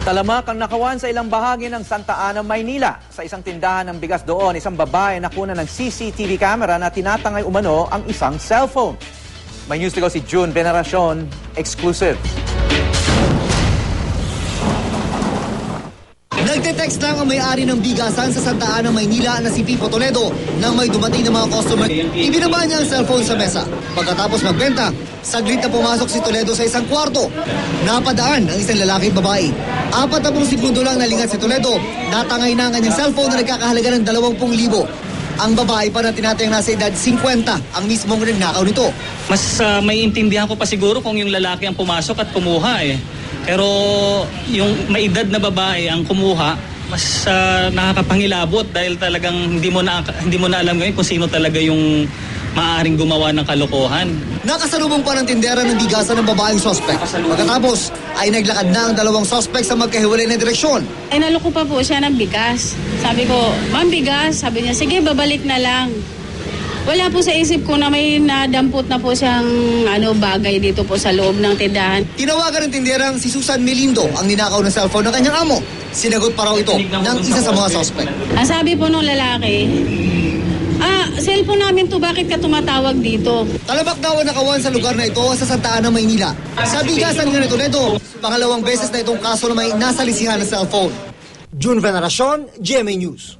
Talamak ang nakawan sa ilang bahagi ng Santa Ana, Maynila. Sa isang tindahan ng bigas doon, isang babae nakuna ng CCTV camera na tinatangay umano ang isang cellphone. May news to go si June Veneracion, exclusive. Nagte-text lang ang may-ari ng bigasan sa Santa Ana, Maynila na si Pipo Toledo nang may dumating na mga customer. Ibinaba niya ang cellphone sa mesa. Pagkatapos magbenta, saglit na pumasok si Toledo sa isang kwarto. Napadaan ang isang lalaking babae. 40 segundo lang nalingat si Toledo. Natangay na ang kanyang cellphone na nagkakahalaga ng 20,000. Ang babae pa na tinatayang nasa edad 50 ang mismong nagnakaw nito. Mas may intindihan ko pa siguro kung yung lalaki ang pumasok at kumuha eh. Pero yung may edad na babae ang kumuha, mas nakakapangilabot dahil talagang hindi mo na alam ngayon kung sino talaga yung maaaring gumawa ng kalokohan. Nakasalubong pa ng tindera ng bigasan ng babaeng sospek. Pagkatapos ay naglakad na ang dalawang sospek sa magkahiwalay na direksyon. Ay naloko pa po siya ng bigas. Sabi ko, ma'am bigas. Sabi niya, sige babalik na lang. Wala po sa isip ko na may nadampot na po siyang bagay dito po sa loob ng tindahan. Tinawagan ng tinderang si Susan Melindo ang ninakaw ng cellphone ng kanyang amo. Sinagot pa raw ito ng isa sa mga suspect. Ang sabi po nung lalaki, cellphone namin to, bakit ka tumatawag dito? Talamak daw ang nakawan sa lugar na ito sa Santa Ana, Maynila. Sa bigasan nga nito neto, pangalawang beses na itong kaso na may nasalisihan ng cellphone. June Veneracion, GMA News.